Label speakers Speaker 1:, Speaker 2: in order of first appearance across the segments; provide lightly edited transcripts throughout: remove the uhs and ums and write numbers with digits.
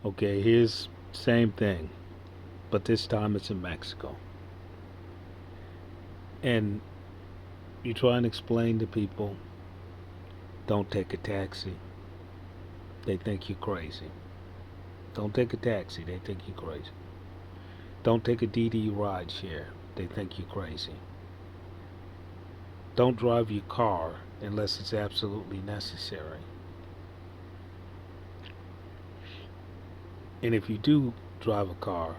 Speaker 1: Okay, here's same thing, but this time it's in Mexico. And you try and explain to people, don't take a taxi. They think you're crazy. Don't take a taxi. They think you're crazy. Don't take a DD ride share. They think you're crazy. Don't drive your car unless it's absolutely necessary. And if you do drive a car,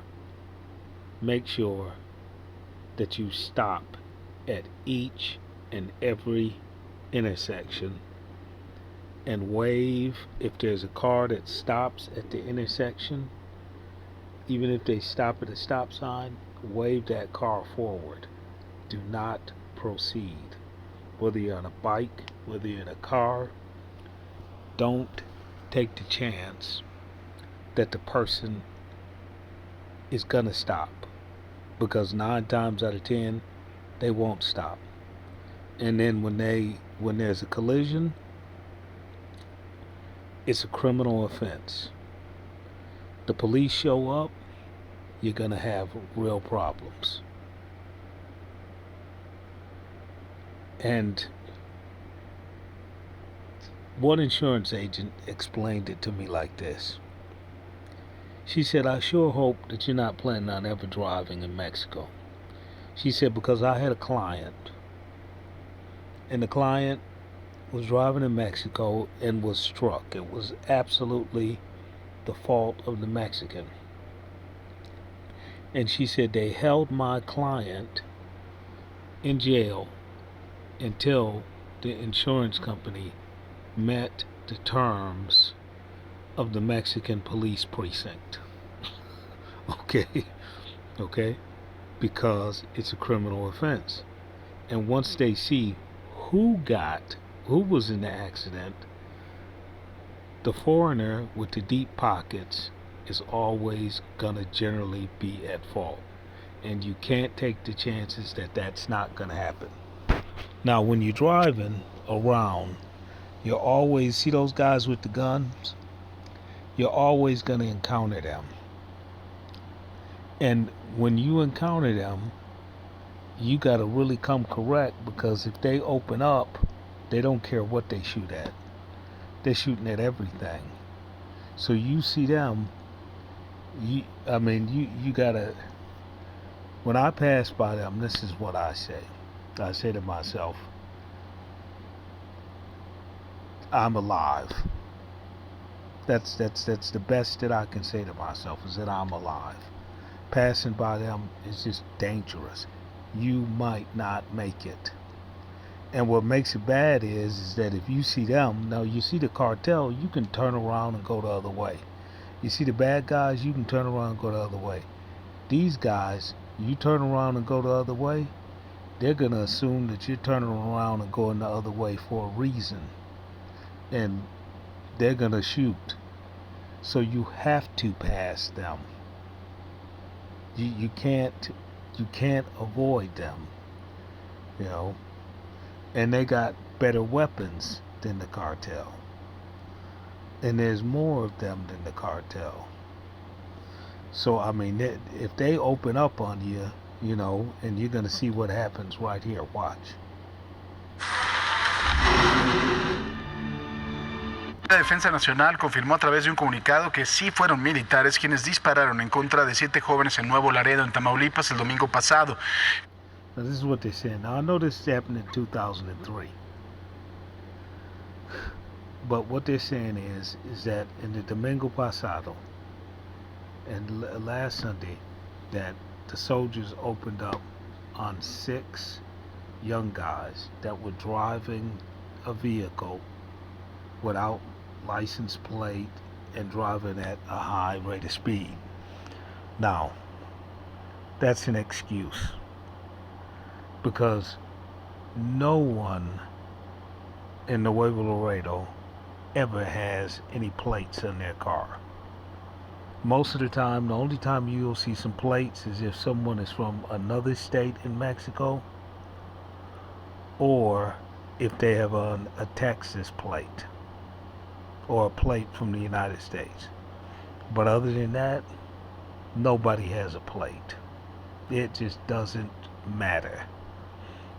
Speaker 1: make sure that you stop at each and every intersection and wave if there's a car that stops at the intersection. Even if they stop at a stop sign, wave that car forward. Do not proceed. Whether you're on a bike, whether you're in a car, don't take the chance that the person is gonna stop, because 9 times out of 10 they won't stop. And then when there's a collision, it's a criminal offense. The police show up, you're gonna have real problems. And one insurance agent explained it to me like this. She said, I sure hope that you're not planning on ever driving in Mexico. She said, because I had a client, and the client was driving in Mexico and was struck. It was absolutely the fault of the Mexican. And she said they held my client in jail until the insurance company met the terms of the Mexican police precinct. Okay, okay, because it's a criminal offense. And once they see who was in the accident, the foreigner with the deep pockets is always gonna generally be at fault. And you can't take the chances that that's not gonna happen. Now, when you're driving around, you always see those guys with the guns. You're always gonna encounter them. And when you encounter them, you gotta really come correct, because if they open up, they don't care what they shoot at. They're shooting at everything. So you see them, you gotta. When I pass by them, this is what I say. I say to myself, I'm alive. That's the best that I can say to myself, is that I'm alive. Passing by them is just dangerous. You might not make it. And what makes it bad is that if you see them, now you see the cartel, you can turn around and go the other way. You see the bad guys, you can turn around and go the other way. These guys, you turn around and go the other way, they're going to assume that you're turning around and going the other way for a reason. And they're going to shoot. So you have to pass them. You can't avoid them, you know. And they got better weapons than the cartel. And there's more of them than the cartel. So I mean, if they open up on you, you know, and you're gonna see what happens right here. Watch.
Speaker 2: La Defensa Nacional confirmó a través de un comunicado que sí fueron militares quienes dispararon en contra de 7 jóvenes en Nuevo Laredo, en Tamaulipas, el domingo pasado.
Speaker 1: Now this is what they're saying. Now I know this happened in 2003, but what they're saying is that in the domingo pasado, and last Sunday, that the soldiers opened up on 6 young guys that were driving a vehicle without license plate and driving at a high rate of speed. Now, that's an excuse, because no one in Nuevo Laredo ever has any plates on their car. Most of the time, the only time you'll see some plates is if someone is from another state in Mexico, or if they have a Texas plate or a plate from the United States. But other than that, nobody has a plate. It just doesn't matter.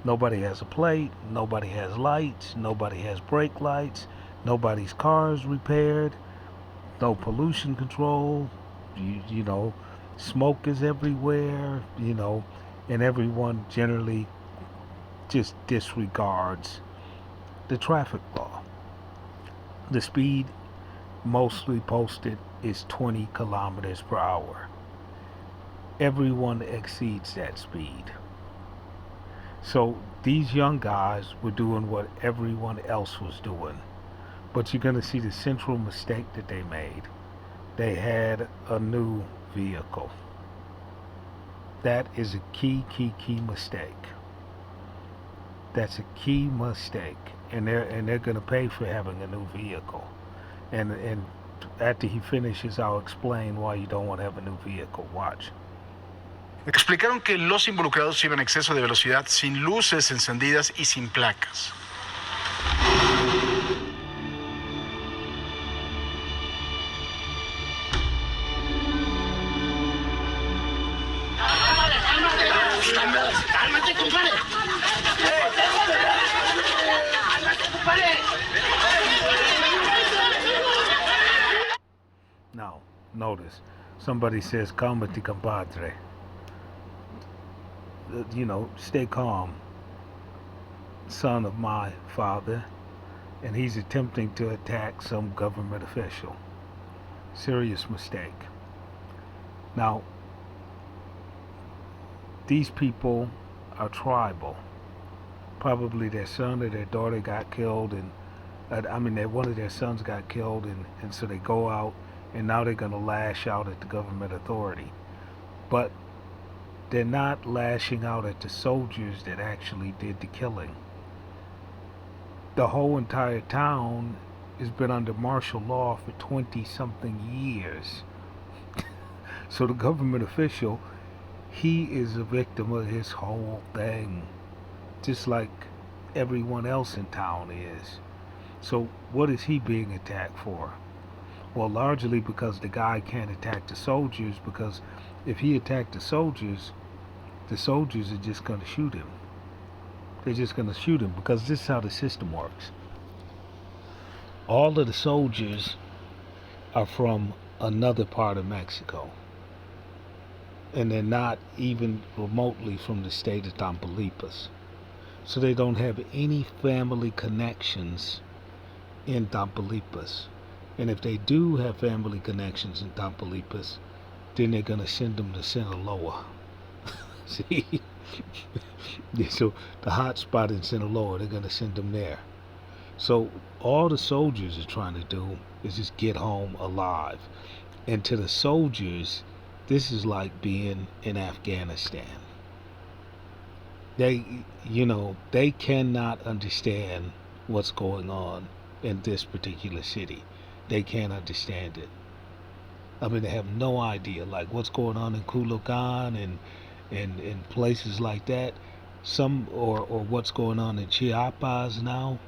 Speaker 1: Nobody has a plate, nobody has lights, nobody has brake lights, nobody's car is repaired, no pollution control, you know, smoke is everywhere, and everyone generally just disregards the traffic law. The speed mostly posted is 20 kilometers per hour. Everyone exceeds that speed. So these young guys were doing what everyone else was doing. But you're going to see the central mistake that they made. They had a new vehicle. That is a key mistake. That's a key mistake. And they're going to pay for having a new vehicle. And after he finishes, I'll explain why you don't want to have a new vehicle. Watch.
Speaker 2: Explicaron que los involucrados iban a exceso de velocidad sin luces encendidas y sin placas.
Speaker 3: ¡Cálmate, compadre! ¡Cálmate, compadre!
Speaker 1: Now, notice, somebody says, "Cálmate, compadre." Stay calm, son of my father, and he's attempting to attack some government official. Serious mistake. Now, these people are tribal. Probably their son or their daughter got killed, and one of their sons got killed, and so they go out, and now they're going to lash out at the government authority. But they're not lashing out at the soldiers that actually did the killing. The whole entire town has been under martial law for 20-something years. So the government official, he is a victim of his whole thing, just like everyone else in town is. So what is he being attacked for? Well, largely because the guy can't attack the soldiers, because if he attacked the soldiers are just going to shoot him. They're just going to shoot him, because this is how the system works. All of the soldiers are from another part of Mexico, and they're not even remotely from the state of Tamaulipas. So they don't have any family connections in Tamaulipas. And if they do have family connections in Tamaulipas, then they're going to send them to Sinaloa. See? So the hot spot in Sinaloa, they're going to send them there. So all the soldiers are trying to do is just get home alive. And to the soldiers, this is like being in Afghanistan. They cannot understand what's going on in this particular city. They can't understand it. They have no idea, like what's going on in Culiacan and places like that. Or what's going on in Chiapas now.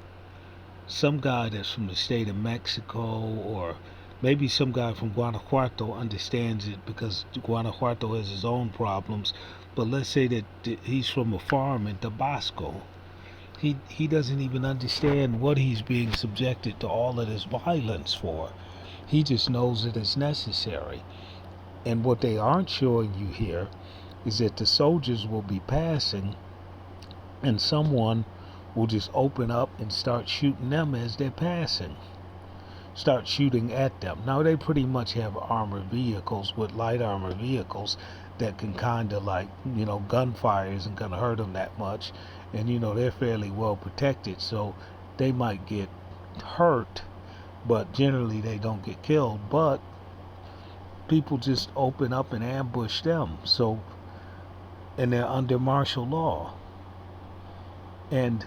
Speaker 1: Some guy that's from the state of Mexico, or maybe some guy from Guanajuato understands it, because Guanajuato has his own problems. But let's say that he's from a farm in Tabasco. He doesn't even understand what he's being subjected to all of this violence for. He just knows that it's necessary. And what they aren't showing you here is that the soldiers will be passing, and someone will just open up and start shooting them as they're passing. Start shooting at them. Now they pretty much have armored vehicles, with light armored vehicles that can kind of gunfire isn't going to hurt them that much. And they're fairly well protected, so they might get hurt, but generally they don't get killed. But people just open up and ambush them. So, and they're under martial law. And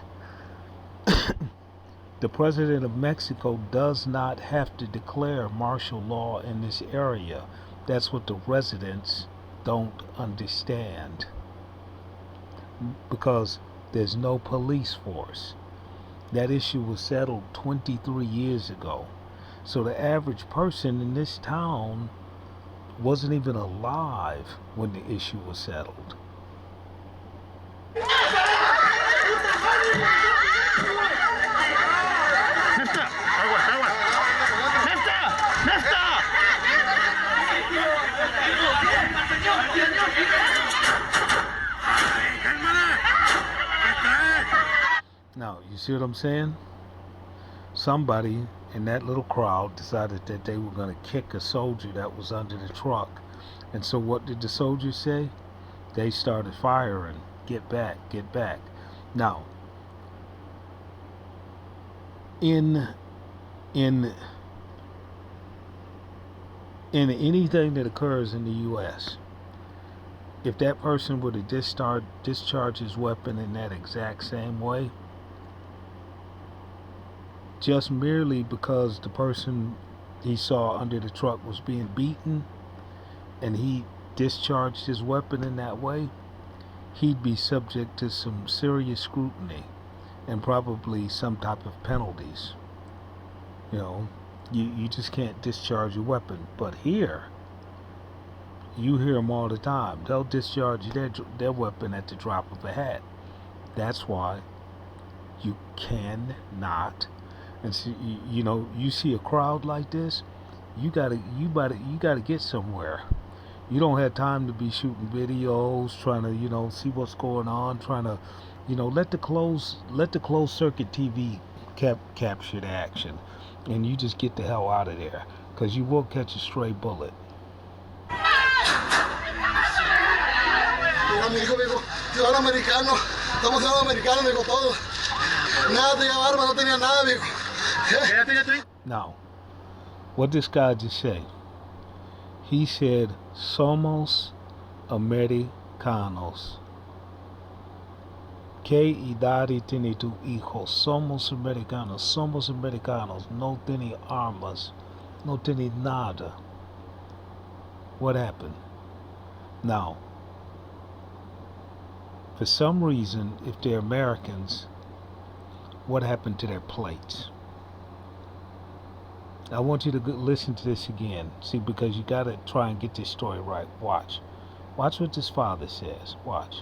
Speaker 1: the president of Mexico does not have to declare martial law in this area. That's what the residents don't understand, because there's no police force. That issue was settled 23 years ago. So the average person in this town wasn't even alive when the issue was settled. Now, you see what I'm saying? Somebody in that little crowd decided that they were going to kick a soldier that was under the truck. And so what did the soldiers say? They started firing. Get back, get back. Now, in anything that occurs in the U.S., if that person were to discharge his weapon in that exact same way, just merely because the person he saw under the truck was being beaten and he discharged his weapon in that way, he'd be subject to some serious scrutiny and probably some type of penalties. You know, you just can't discharge your weapon. But here, you hear them all the time. They'll discharge their weapon at the drop of a hat. That's why you cannot. And see, you see a crowd like this, you gotta get somewhere. You don't have time to be shooting videos, trying to see what's going on, trying to let the closed circuit TV capture the action, and you just get the hell out of there, because you will catch a stray bullet. Now, what this guy just say? He said, "Somos americanos." ¿Qué edad tiene tu hijo? Somos americanos. Somos americanos. No tiene armas. No tiene nada. What happened? Now, for some reason, if they're Americans, what happened to their plates? I want you to listen to this again. See, because you got to try and get this story right. Watch. Watch what this father says. Watch.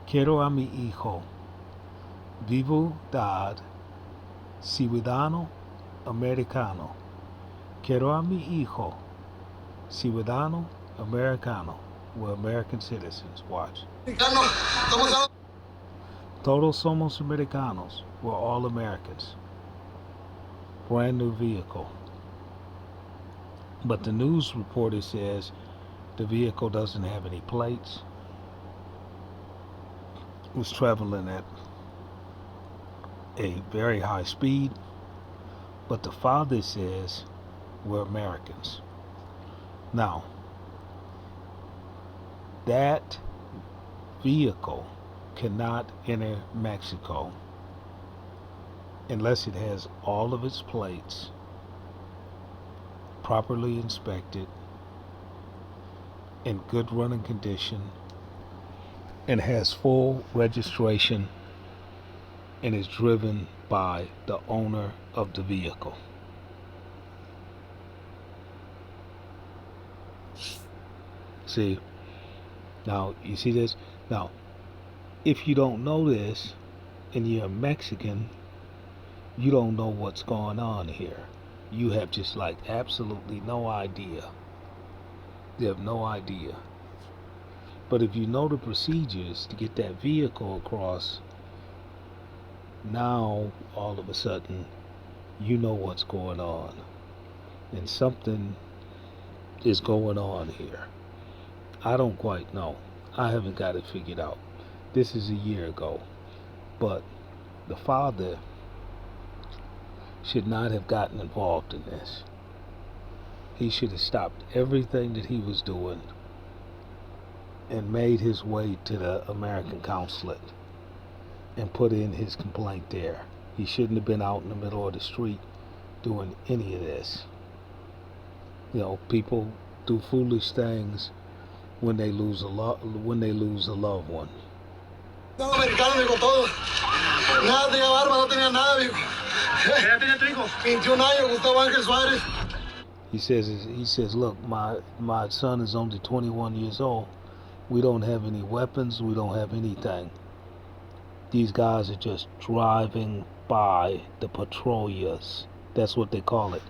Speaker 1: Quiero a mi hijo. Vivo dad. Ciudadano americano. Quiero a mi hijo. Ciudadano americano. We're American citizens. Watch. Todos somos americanos. We're all Americans. Brand new vehicle. But the news reporter says the vehicle doesn't have any plates. It was traveling at a very high speed. But the father says we're Americans. Now, that vehicle cannot enter Mexico unless it has all of its plates properly inspected, in good running condition, and has full registration and is driven by the owner of the vehicle. See? Now, you see this? Now, if you don't know this and you're a Mexican, you don't know what's going on here. You have just absolutely no idea. You have no idea. But if you know the procedures to get that vehicle across, now all of a sudden you know what's going on. And something is going on here. I don't quite know. I haven't got it figured out. This is a year ago. But the father should not have gotten involved in this. He should have stopped everything that he was doing and made his way to the American consulate and put in his complaint there. He shouldn't have been out in the middle of the street doing any of this. People do foolish things when they lose a loved one.
Speaker 4: Nada, tenía barba, no tenía nada, viejo.
Speaker 2: ¿Qué edad tenía tu hijo?
Speaker 4: 21 años, Gustavo Ángel Suárez.
Speaker 1: He says, look, my son is only 21 years old. We don't have any weapons. We don't have anything. These guys are just driving by the patrouillas. That's what they call it.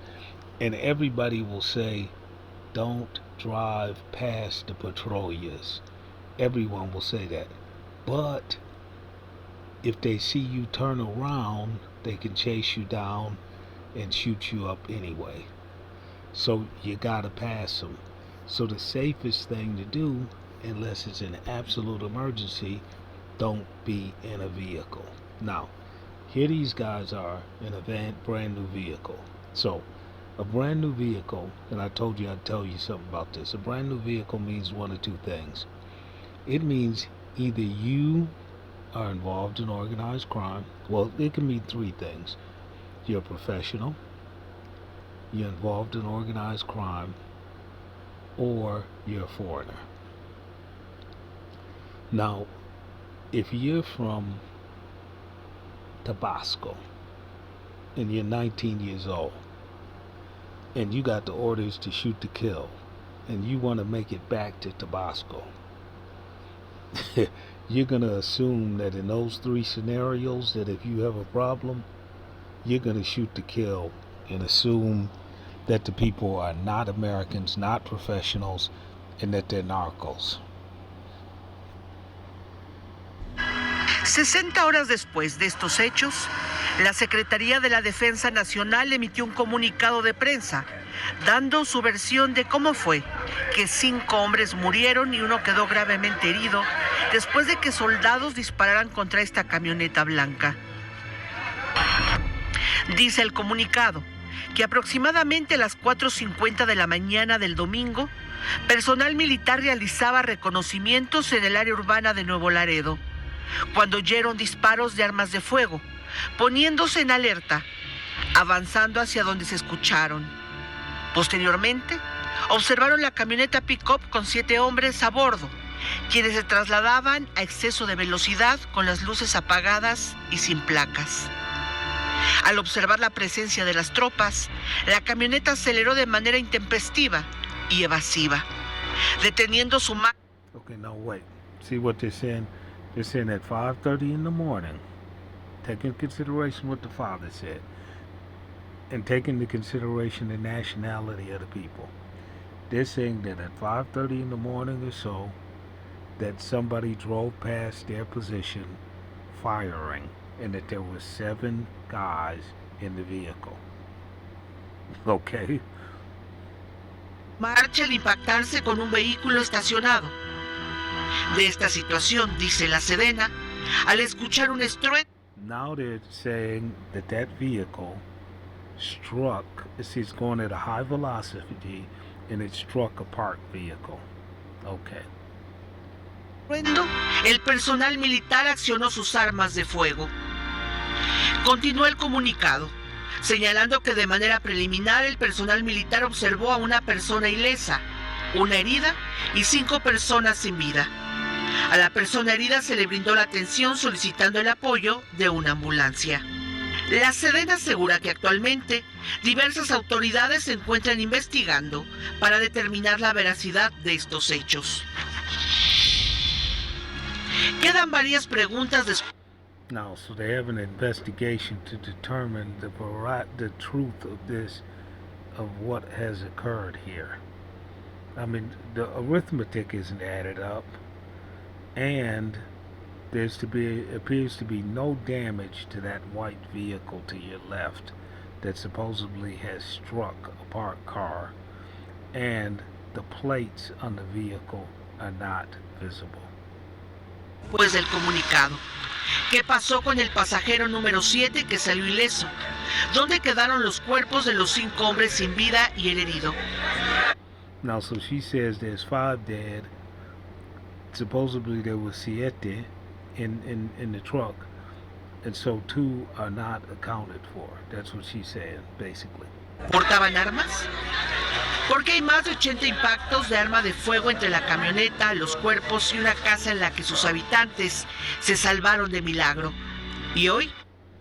Speaker 1: And everybody will say, don't drive past the patrouillas. Everyone will say that. But if they see you turn around, they can chase you down and shoot you up anyway. So you gotta pass them. So the safest thing to do, unless it's an absolute emergency, don't be in a vehicle. Now, here these guys are in a brand new vehicle. So a brand new vehicle, and I told you I'd tell you something about this. A brand new vehicle means one of two things. It means either you are involved in organized crime. Well, it can mean three things. You're a professional, you're involved in organized crime, or you're a foreigner. Now, if you're from Tabasco and you're 19 years old and you got the orders to shoot to kill and you want to make it back to Tabasco, you're going to assume that in those three scenarios that if you have a problem, you're going to shoot to kill and assume that the people are not Americans, not professionals, and that they're narcos.
Speaker 5: 60 horas después de estos hechos, la Secretaría de la Defensa Nacional emitió un comunicado de prensa, dando su versión de cómo fue que 5 hombres murieron y uno quedó gravemente herido después de que soldados dispararan contra esta camioneta blanca. Dice el comunicado que aproximadamente a las 4:50 de la mañana del domingo, personal militar realizaba reconocimientos en el área urbana de Nuevo Laredo, cuando oyeron disparos de armas de fuego, poniéndose en alerta, avanzando hacia donde se escucharon. Posteriormente, observaron la camioneta pick-up con 7 hombres a bordo, quienes se trasladaban a exceso de velocidad con las luces apagadas y sin placas. Al observar la presencia de las tropas, la camioneta aceleró de manera intempestiva y evasiva, deteniendo su marcha.
Speaker 1: Okay, now wait. See what they're saying? They're saying at 5:30 in the morning, taking into consideration what the father said, and taking into consideration the nationality of the people. They're saying that at 5:30 in the morning or so, that somebody drove past their position firing, and that there were 7 guys in the vehicle. Okay.
Speaker 5: Marcha al impactarse con un vehículo estacionado. De esta situación, dice la Sedena, al escuchar un estruendo.
Speaker 1: Now they're saying that that vehicle struck, it's going at a high velocity, and it struck a parked vehicle. Okay.
Speaker 5: El personal militar accionó sus armas de fuego. Continuó el comunicado, señalando que de manera preliminar el personal militar observó a una persona ilesa, una herida y 5 personas sin vida. A la persona herida se le brindó la atención solicitando el apoyo de una ambulancia. La Sedena asegura que actualmente diversas autoridades se encuentran investigando para determinar la veracidad de estos hechos. Quedan varias preguntas después.
Speaker 1: Now, so they have an investigation to determine the truth of this, of what has occurred here. I mean, the arithmetic isn't added up, and appears to be no damage to that white vehicle to your left that supposedly has struck a parked car, and the plates on the vehicle are not visible.
Speaker 5: Pues del comunicado. ¿Qué pasó con el pasajero número 7 que salió ileso? ¿Dónde quedaron los cuerpos de los 5 hombres sin vida y el herido?
Speaker 1: Now, so she says there's 5 dead. Supposedly there was 7 in the truck, and so 2 are not accounted for. That's what she's saying, basically.
Speaker 5: ¿Portaban armas? Porque hay más de 80 impactos de arma de fuego entre la camioneta, los cuerpos y una casa en la que sus habitantes se salvaron de milagro. Y hoy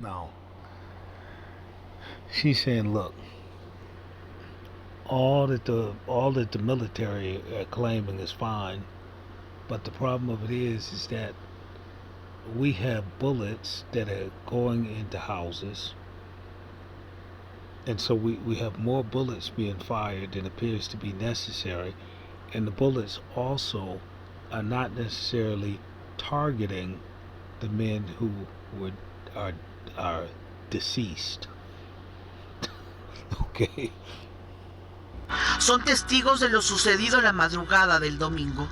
Speaker 1: Now, she's saying, look, all that the military are claiming is fine, but the problem of it is that we have bullets that are going into houses, and so we have more bullets being fired than appears to be necessary, and the bullets also are not necessarily targeting the men who were are deceased. Okay.
Speaker 5: Son testigos de lo sucedido la madrugada del domingo.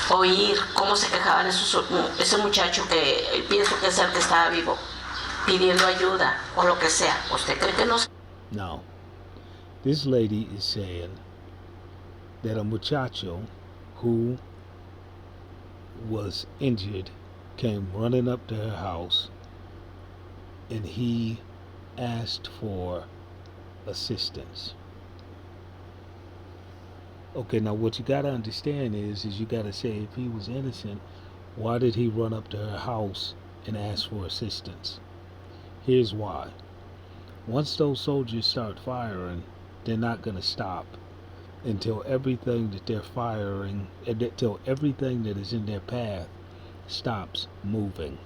Speaker 3: Oír cómo se quejaban ese muchacho que pienso que es el que estaba vivo, pidiendo ayuda o lo que sea. ¿Usted cree que no?
Speaker 1: Now, this lady is saying that a muchacho who was injured came running up to her house and he asked for assistance. Okay, now what you gotta understand is you gotta say, if he was innocent, why did he run up to her house and ask for assistance? Here's why. Once those soldiers start firing, they're not gonna stop until everything that they're firing, until everything that is in their path stops moving.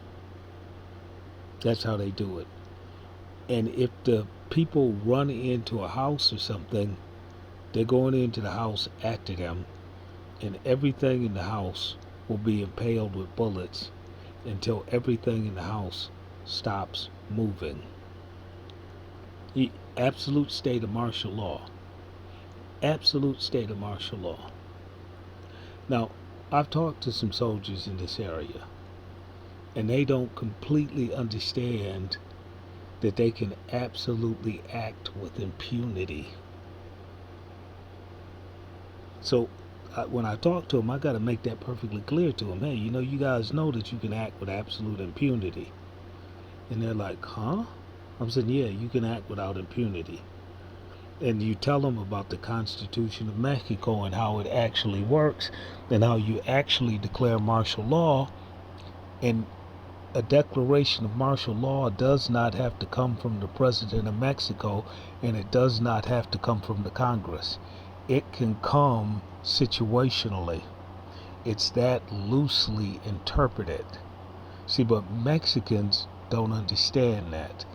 Speaker 1: That's how they do it. And if the people run into a house or something, they're going into the house after them, and everything in the house will be impaled with bullets until everything in the house stops moving. Absolute state of martial law. Absolute state of martial law. Now, I've talked to some soldiers in this area, and they don't completely understand that they can absolutely act with impunity. So when I talk to them, I got to make that perfectly clear to them. Hey, you guys know that you can act with absolute impunity. And they're like, huh? I'm saying, yeah, you can act without impunity. And you tell them about the Constitution of Mexico and how it actually works and how you actually declare martial law. And a declaration of martial law does not have to come from the President of Mexico, and it does not have to come from the Congress. It can come situationally. It's that loosely interpreted. See, but Mexicans don't understand that.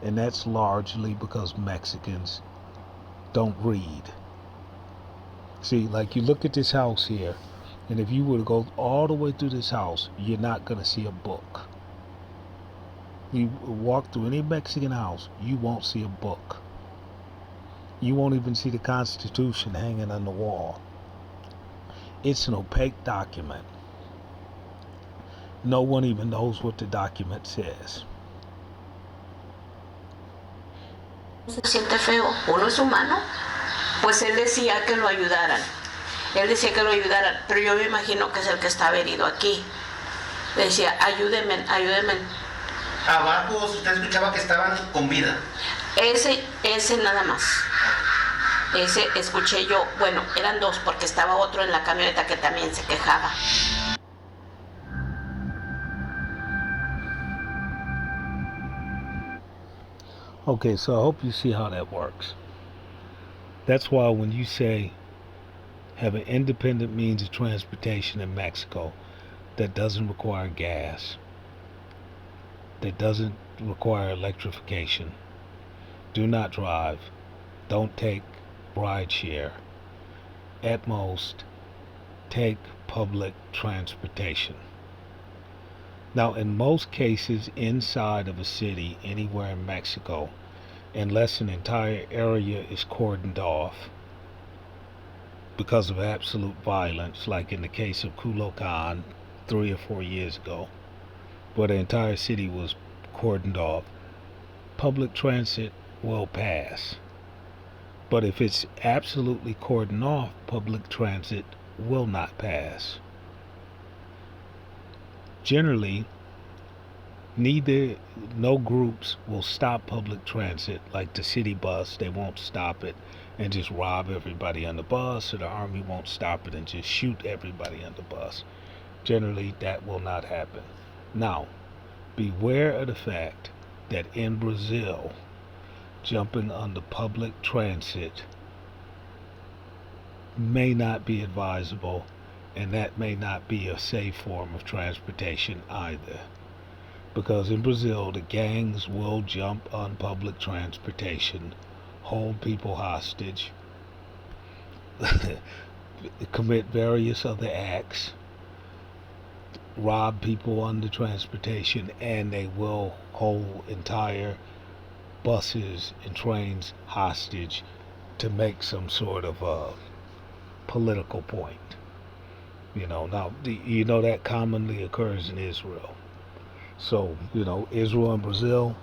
Speaker 1: And that's largely because Mexicans don't read. See, like you look at this house here, and if you were to go all the way through this house, you're not going to see a book. You walk through any Mexican house, you won't see a book. You won't even see the Constitution hanging on the wall. It's an opaque document. No one even knows what the document says.
Speaker 3: Se siente feo, uno es humano. Pues él decía que lo ayudaran. Pero yo me imagino que es el que estaba herido aquí. Decía, ayúdenme.
Speaker 6: Abajo usted escuchaba que estaban con vida.
Speaker 3: Ese nada más. Ese escuché yo, bueno, eran dos porque estaba otro en la camioneta que también se quejaba.
Speaker 1: Okay, so I hope you see how that works. That's why when you say have an independent means of transportation in Mexico that doesn't require gas, that doesn't require electrification, do not drive, don't take ride share, at most take public transportation. Now, in most cases inside of a city anywhere in Mexico, unless an entire area is cordoned off because of absolute violence, like in the case of Culocan 3 or 4 years ago, where the entire city was cordoned off, public transit will pass. But if it's absolutely cordoned off, public transit will not pass. Generally, no groups will stop public transit, like the city bus. They won't stop it and just rob everybody on the bus, or the army won't stop it and just shoot everybody on the bus. Generally, that will not happen. Now, beware of the fact that in Brazil, jumping on the public transit may not be advisable, and that may not be a safe form of transportation either. Because in Brazil, the gangs will jump on public transportation, hold people hostage, commit various other acts, rob people on the transportation, and they will hold entire buses and trains hostage to make some sort of a political point. Now, that commonly occurs in Israel. So, Israel and Brazil,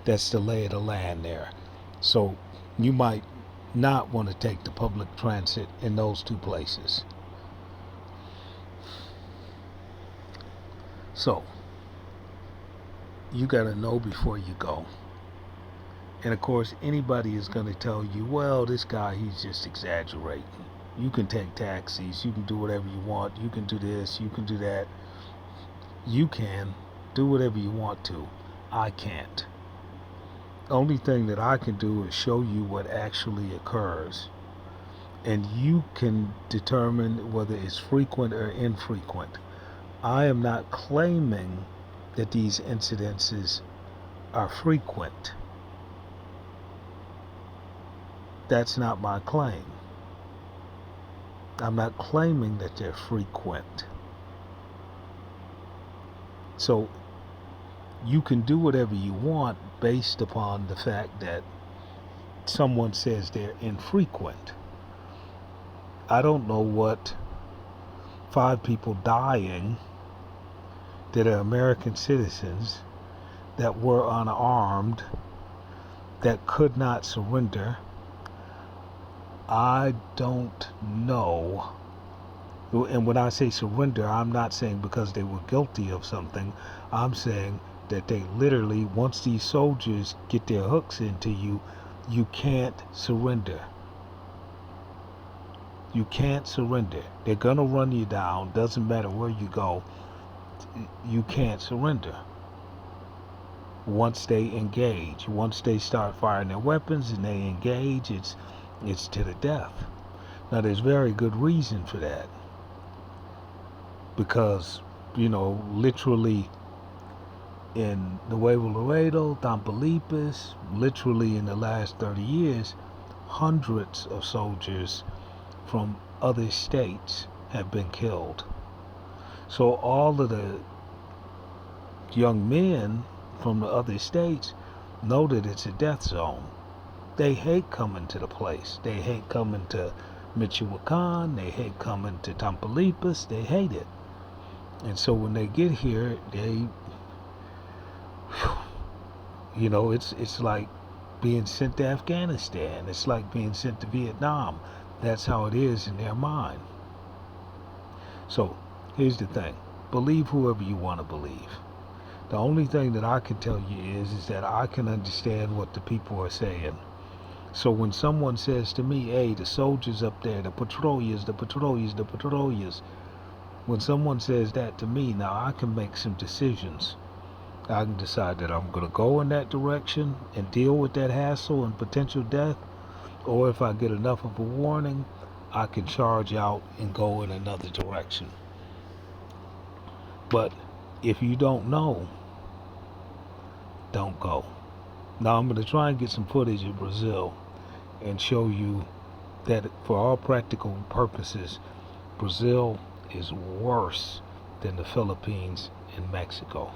Speaker 1: that's the lay of the land there. So, you might not want to take the public transit in those two places. So, you got to know before you go. And of course, anybody is going to tell you, well, this guy, he's just exaggerating. You can take taxis, you can do whatever you want, you can do this, you can do that. You can do whatever you want to. I can't. The only thing that I can do is show you what actually occurs. And you can determine whether it's frequent or infrequent. I am not claiming that these incidences are frequent. That's not my claim. I'm not claiming that they're frequent. So you can do whatever you want based upon the fact that someone says they're infrequent. I don't know what 5 people dying that are American citizens that were unarmed, that could not surrender. I don't know. And when I say surrender, I'm not saying because they were guilty of something. I'm saying that they literally, once these soldiers get their hooks into you, you can't surrender. You can't surrender. They're going to run you down. Doesn't matter where you go. You can't surrender. Once they engage, once they start firing their weapons and they engage, it's to the death. Now, there's very good reason for that. Because, literally in Nuevo Laredo, Tamaulipas, literally in the last 30 years, hundreds of soldiers from other states have been killed. So all of the young men from the other states know that it's a death zone. They hate coming to the place. They hate coming to Michoacan. They hate coming to Tamaulipas. They hate it. And so when they get here, it's like being sent to Afghanistan. It's like being sent to Vietnam. That's how it is in their mind. So here's the thing. Believe whoever you want to believe. The only thing that I can tell you is that I can understand what the people are saying. So when someone says to me, hey, the soldiers up there, the patrolers, when someone says that to me, now I can make some decisions. I can decide that I'm going to go in that direction and deal with that hassle and potential death, or if I get enough of a warning, I can charge out and go in another direction. But if you don't know, don't go. Now I'm going to try and get some footage of Brazil and show you that for all practical purposes, Brazil is worse than the Philippines and Mexico.